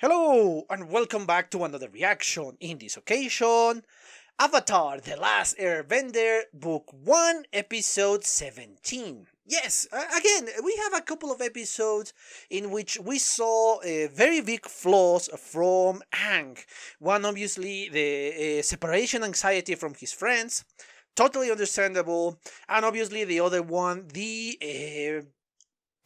Hello and welcome back to another reaction. In this occasion, Avatar The Last Airbender Book 1 Episode 17. Yes, again, we have a couple of episodes in which we saw very big flaws from Aang. One, obviously, the separation anxiety from his friends, totally understandable, and obviously the other one, the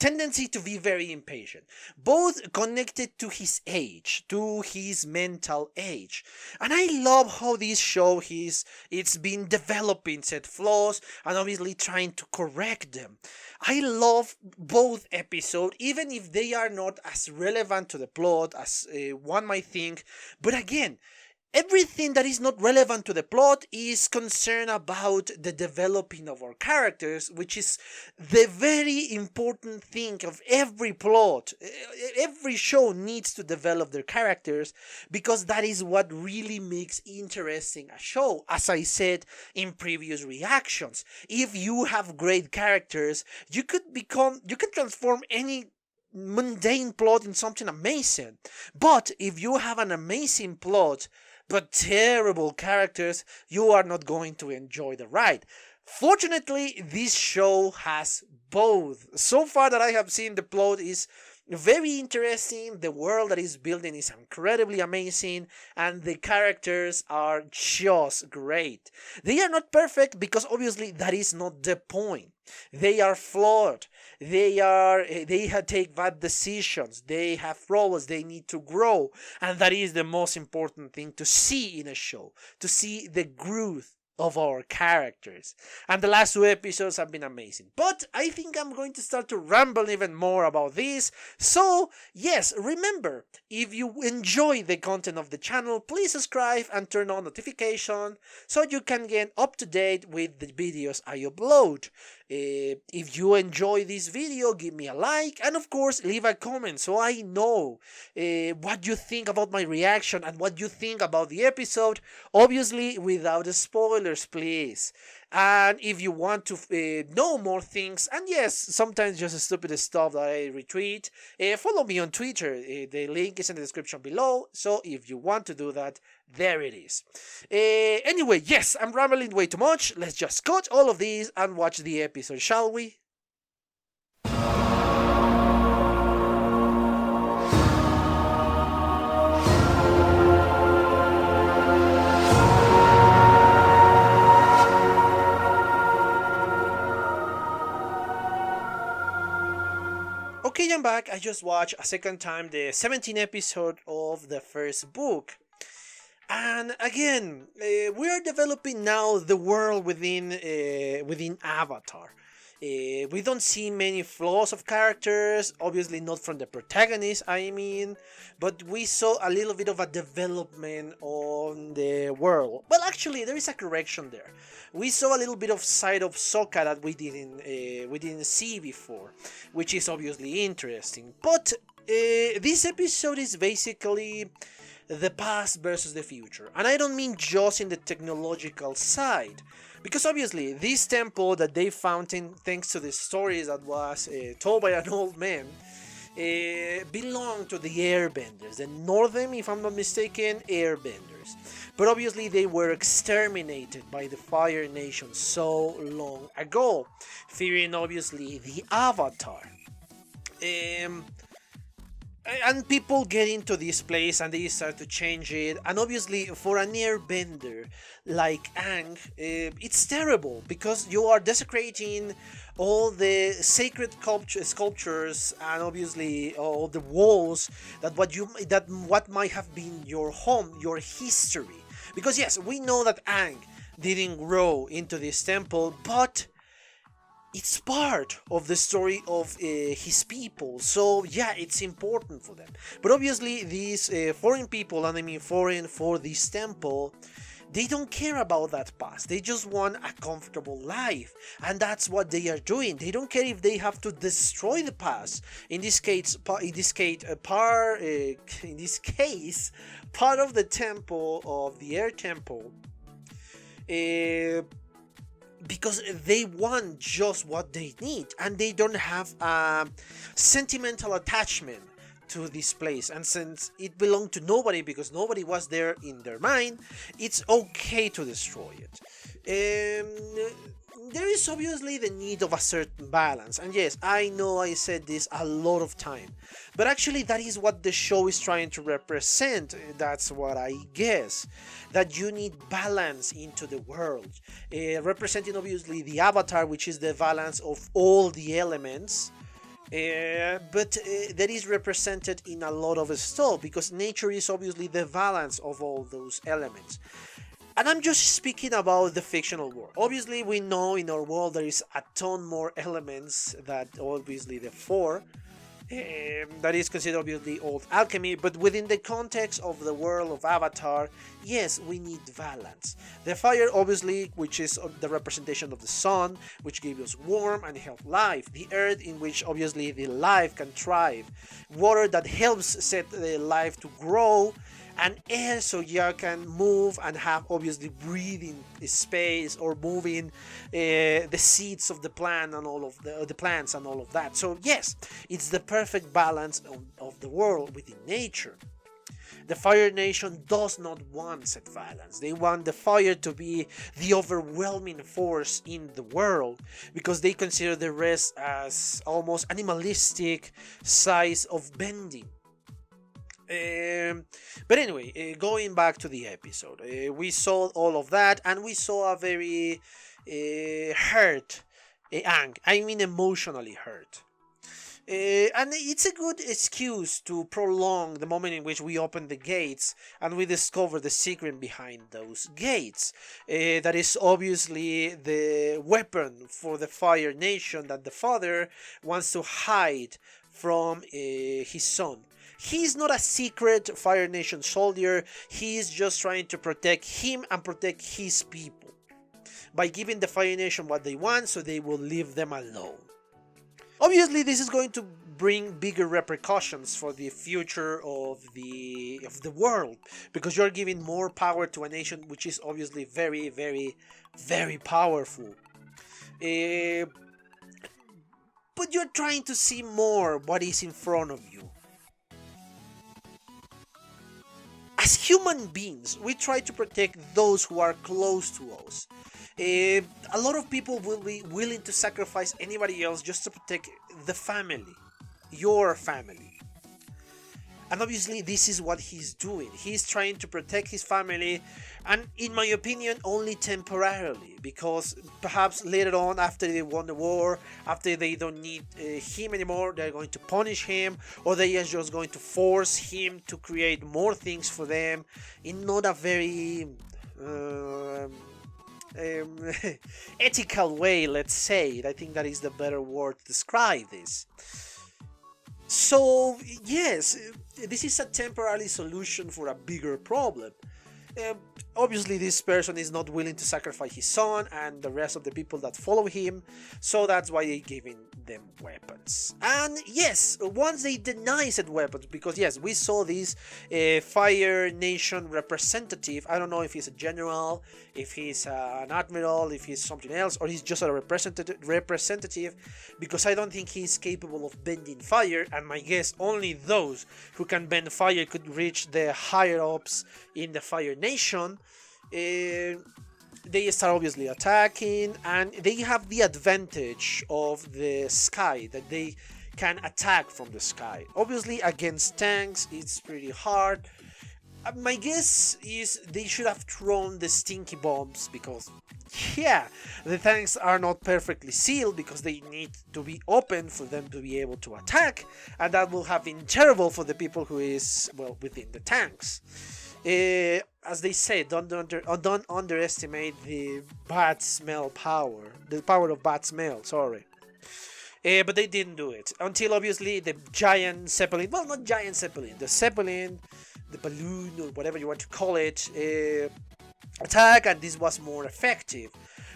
tendency to be very impatient, both connected to his age, to his mental age. And I love how this show it's been developing said flaws and obviously trying to correct them. I love both episodes, even if they are not as relevant to the plot as one might think. But again, everything that is not relevant to the plot is concerned about the developing of our characters, which is the very important thing of every plot. Every show needs to develop their characters because that is what really makes interesting a show. As I said in previous reactions, if you have great characters, you can transform any mundane plot in something amazing. But if you have an amazing plot but terrible characters, you are not going to enjoy the ride. Fortunately, this show has both. So far that I have seen, the plot is very interesting, the world that is building is incredibly amazing, and the characters are just great. They are not perfect because obviously that is not the point. They are flawed. They have take bad decisions. They have problems. They need to grow, and that is the most important thing to see in a show, to see the growth of our characters. And the last two episodes have been amazing. But I think I'm going to start to ramble even more about this. So, yes, remember, if you enjoy the content of the channel, please subscribe and turn on notification so you can get up to date with the videos I upload. If you enjoy this video, give me a like and of course leave a comment so I know what you think about my reaction and what you think about the episode, obviously without spoilers, please. And if you want to know more things, and yes, sometimes just stupid stuff that I retweet, follow me on Twitter. The link is in the description below, so if you want to do that, there it is. Anyway, yes, I'm rambling way too much. Let's just cut all of these and watch the episode, shall we? Okay, I'm back. I just watched a second time the 17th episode of the first book. And again, we are developing now the world within Avatar. We don't see many flaws of characters, obviously not from the protagonist, I mean, but we saw a little bit of a development on the world. Well, actually, there is a correction there. We saw a little bit of side of Sokka that we didn't see before, which is obviously interesting. But this episode is basically the past versus the future, and I don't mean just in the technological side, because obviously this temple that they found thanks to the stories that was told by an old man belonged to the Airbenders, the northern, if I'm not mistaken, Airbenders. But obviously they were exterminated by the Fire Nation so long ago, fearing obviously the Avatar. And people get into this place and they start to change it, and obviously for an airbender like Aang, it's terrible because you are desecrating all the sacred sculptures and obviously all the walls that what might have been your home, your history. Because yes, we know that Aang didn't grow into this temple, but it's part of the story of his people, so yeah, it's important for them. But obviously these foreign people, and I mean foreign for this temple, they don't care about that past. They just want a comfortable life, and that's what they are doing. They don't care if they have to destroy the past. In this case, part of the temple of the Air Temple. Because they want just what they need and they don't have a sentimental attachment to this place, and since it belonged to nobody because nobody was there in their mind, it's okay to destroy it. There is obviously the need of a certain balance, and yes, I know I said this a lot of time, but actually that is what the show is trying to represent. That's what I guess, that you need balance into the world, representing obviously the avatar, which is the balance of all the elements. But that is represented in a lot of stuff, because nature is obviously the balance of all those elements. And I'm just speaking about the fictional world. Obviously, we know in our world there is a ton more elements that obviously the four. That is considered obviously old alchemy, but within the context of the world of Avatar, yes, we need balance. The fire, obviously, which is the representation of the sun, which gives us warmth and help life. The earth, in which obviously the life can thrive. Water, that helps set the life to grow. And air, so you can move and have obviously breathing space, or moving the seeds of the plant and all of the plants and all of that. So yes, it's the perfect balance of the world within nature. The Fire Nation does not want such balance. They want the fire to be the overwhelming force in the world, because they consider the rest as almost animalistic size of bending. But anyway, going back to the episode, we saw all of that, and we saw a very hurt Aang. I mean, emotionally hurt. And it's a good excuse to prolong the moment in which we open the gates and we discover the secret behind those gates. That is obviously the weapon for the Fire Nation that the father wants to hide from his son. He's not a secret Fire Nation soldier, he's just trying to protect him and protect his people by giving the Fire Nation what they want, so they will leave them alone. Obviously, this is going to bring bigger repercussions for the future of the world, because you're giving more power to a nation which is obviously very, very, very powerful. But you're trying to see more what is in front of you. As human beings, we try to protect those who are close to us. A lot of people will be willing to sacrifice anybody else just to protect the family, your family. And obviously this is what he's doing. He's trying to protect his family, and in my opinion only temporarily, because perhaps later on, after they won the war, after they don't need him anymore, they're going to punish him, or they are just going to force him to create more things for them in not a very ethical way, let's say. I think that is the better word to describe this. So yes, this is a temporary solution for a bigger problem. Obviously this person is not willing to sacrifice his son and the rest of the people that follow him, so that's why they're giving them weapons. And yes, once they deny said weapons, because yes, we saw this Fire Nation representative. I don't know if he's a general, if he's an admiral, if he's something else, or he's just a representative, because I don't think he's capable of bending fire, and my guess, only those who can bend fire could reach the higher ups in the Fire Nation. They start obviously attacking, and they have the advantage of the sky, that they can attack from the sky. Obviously against tanks it's pretty hard. My guess is they should have thrown the stinky bombs, because yeah, the tanks are not perfectly sealed, because they need to be open for them to be able to attack, and that will have been terrible for the people who is, well, within the tanks. As they say, don't underestimate the bad smell power. The power of bad smell, sorry. But they didn't do it. Until obviously the giant Zeppelin, well, not giant Zeppelin, the Zeppelin, the balloon, or whatever you want to call it, attack, and this was more effective.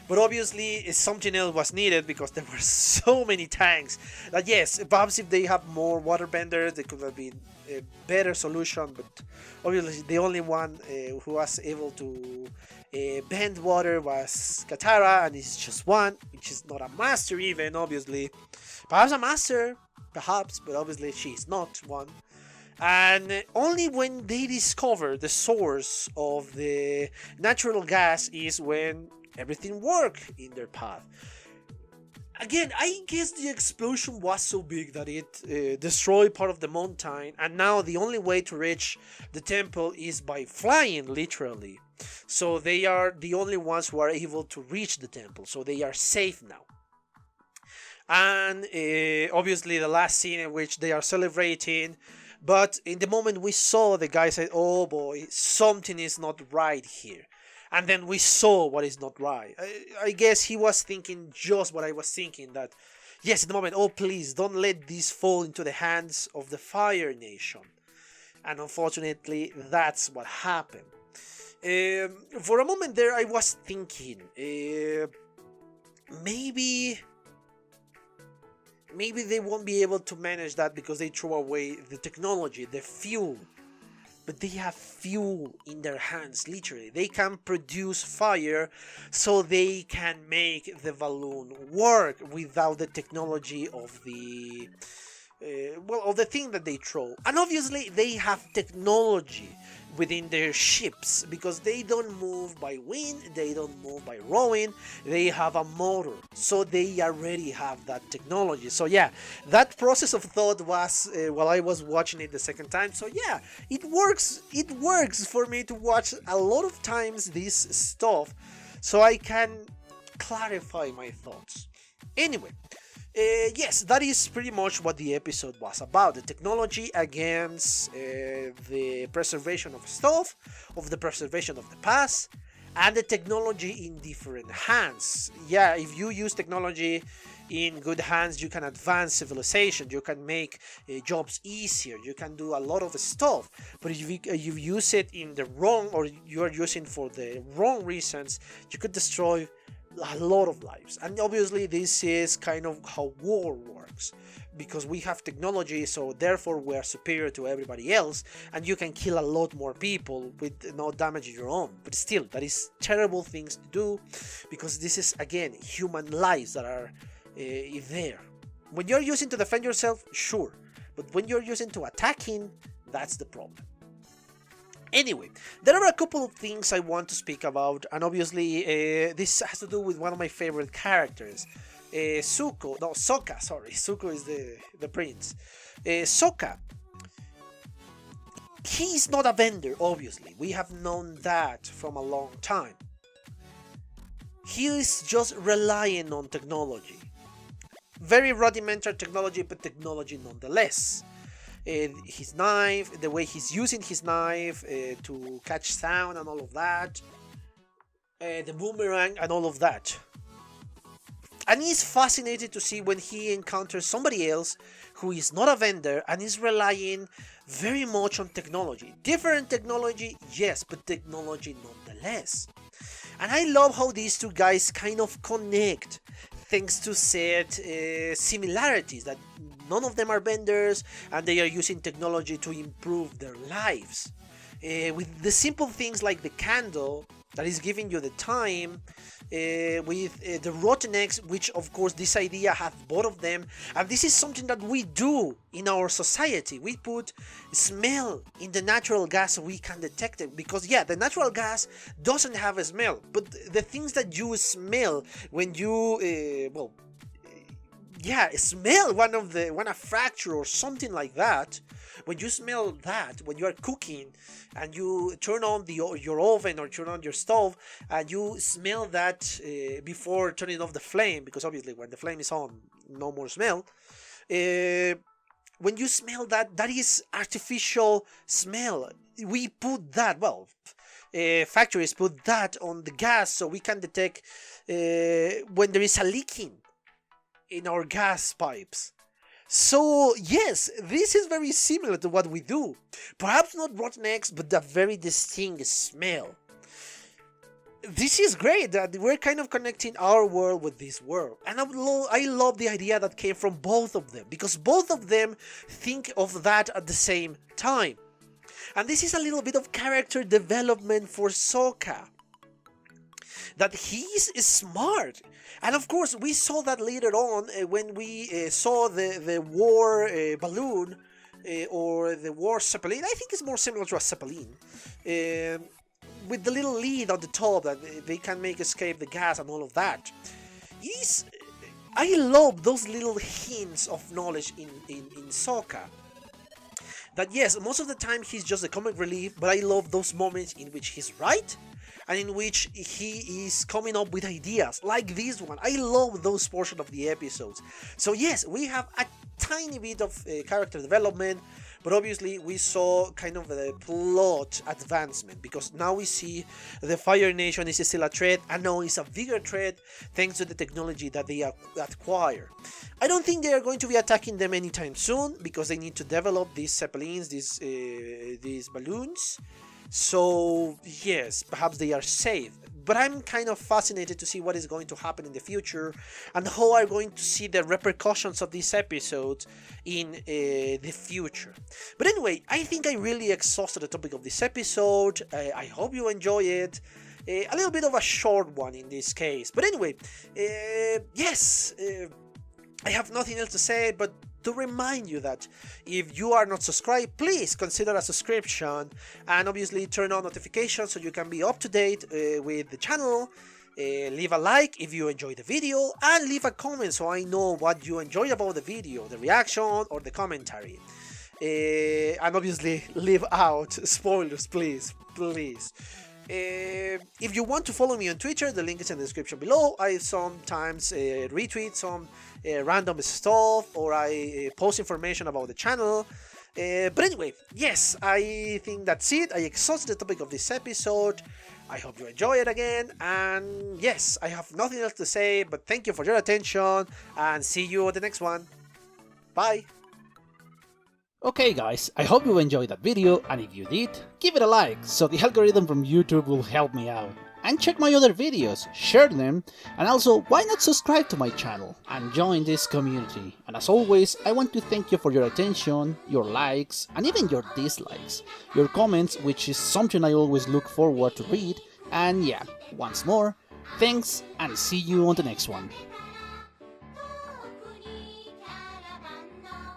But obviously something else was needed, because there were so many tanks that yes, perhaps if they have more waterbenders, they could have been a better solution. But obviously the only one who was able to bend water was Katara, and it's just one, which is not a master even, obviously. Perhaps a master, perhaps, but obviously she's not one. And only when they discover the source of the natural gas is when everything worked in their path. Again, I guess the explosion was so big that it destroyed part of the mountain, and now the only way to reach the temple is by flying, literally. So they are the only ones who are able to reach the temple, so they are safe now. And obviously, the last scene in which they are celebrating, but in the moment we saw, the guy said, "Oh boy, something is not right here." And then we saw what is not right. I guess he was thinking just what I was thinking, that yes, in the moment, oh please, don't let this fall into the hands of the Fire Nation. And unfortunately, that's what happened. For a moment there, I was thinking, maybe they won't be able to manage that because they throw away the technology, the fuel. But they have fuel in their hands, literally. They can produce fire, so they can make the balloon work without the technology of the of the thing that they throw. And obviously they have technology within their ships, because they don't move by wind, they don't move by rowing, they have a motor, so they already have that technology. So yeah, that process of thought was while I was watching it the second time. So yeah, it works for me to watch a lot of times this stuff, so I can clarify my thoughts. Anyway, yes, that is pretty much what the episode was about. The technology against the preservation of stuff, of the preservation of the past, and the technology in different hands. Yeah, if you use technology in good hands, you can advance civilization, you can make jobs easier, you can do a lot of stuff. But if you use it in the wrong, or you are using for the wrong reasons, you could destroy a lot of lives. And obviously this is kind of how war works, because we have technology, so therefore we are superior to everybody else, and you can kill a lot more people with no damage your own. But still, that is terrible things to do, because this is again human lives that are there. When you're using to defend yourself, sure, but when you're using to attacking, that's the problem. Anyway, there are a couple of things I want to speak about, and obviously this has to do with one of my favorite characters, Sokka, sorry, Zuko is the prince. Sokka, he's not a vendor, obviously, we have known that from a long time. He is just relying on technology. Very rudimentary technology, but technology nonetheless. His knife, the way he's using his knife to catch sound and all of that, the boomerang and all of that. And he's fascinated to see when he encounters somebody else who is not a vendor and is relying very much on technology. Different technology, yes, but technology nonetheless. And I love how these two guys kind of connect thanks to said similarities, that none of them are vendors and they are using technology to improve their lives. With the simple things like the candle that is giving you the time, with the rotten eggs, which of course this idea have both of them, and this is something that we do in our society. We put smell in the natural gas so we can detect it, because yeah, the natural gas doesn't have a smell, but the things that you smell when you smell one a fracture or something like that. When you smell that, when you are cooking and you turn on your oven or turn on your stove and you smell that before turning off the flame, because obviously when the flame is on, no more smell. When you smell that, that is artificial smell. We put that, factories put that on the gas so we can detect when there is a leaking in our gas pipes. So yes, this is very similar to what we do. Perhaps not rotten eggs, but a very distinct smell. This is great that we're kind of connecting our world with this world. And I love the idea that came from both of them, because both of them think of that at the same time. And this is a little bit of character development for Sokka, that he's smart. And of course we saw that later on when we saw the war balloon or the war zeppelin. I think it's more similar to a zeppelin, with the little lid on the top that they can make escape the gas and all of that. I love those little hints of knowledge in Sokka. That yes, most of the time he's just a comic relief, but I love those moments in which he's right and in which he is coming up with ideas, like this one. I love those portions of the episodes. So yes, we have a tiny bit of character development, but obviously we saw kind of the plot advancement, because now we see the Fire Nation is still a threat, and now it's a bigger threat thanks to the technology that they acquire. I don't think they are going to be attacking them anytime soon, because they need to develop these zeppelins, these balloons. So yes, perhaps they are safe. But I'm kind of fascinated to see what is going to happen in the future, and how I'm going to see the repercussions of these episodes in the future. But anyway, I think I really exhausted the topic of this episode. I hope you enjoy it. A little bit of a short one in this case. But anyway, yes, I have nothing else to say but to remind you that if you are not subscribed, please consider a subscription, and obviously turn on notifications so you can be up to date with the channel. Leave a like if you enjoyed the video, and leave a comment so I know what you enjoyed about the video, the reaction or the commentary. And obviously leave out spoilers, please. If you want to follow me on Twitter, the link is in the description below. I sometimes retweet some random stuff, or I post information about the channel. But anyway, yes, I think that's it. I exhausted the topic of this episode. I hope you enjoy it again, and yes, I have nothing else to say, but thank you for your attention, and see you at the next one. Bye! Okay guys, I hope you enjoyed that video, and if you did, give it a like, so the algorithm from YouTube will help me out. And check my other videos, share them, and also why not subscribe to my channel and join this community. And as always, I want to thank you for your attention, your likes, and even your dislikes, your comments, which is something I always look forward to read. And yeah, once more, thanks, and see you on the next one.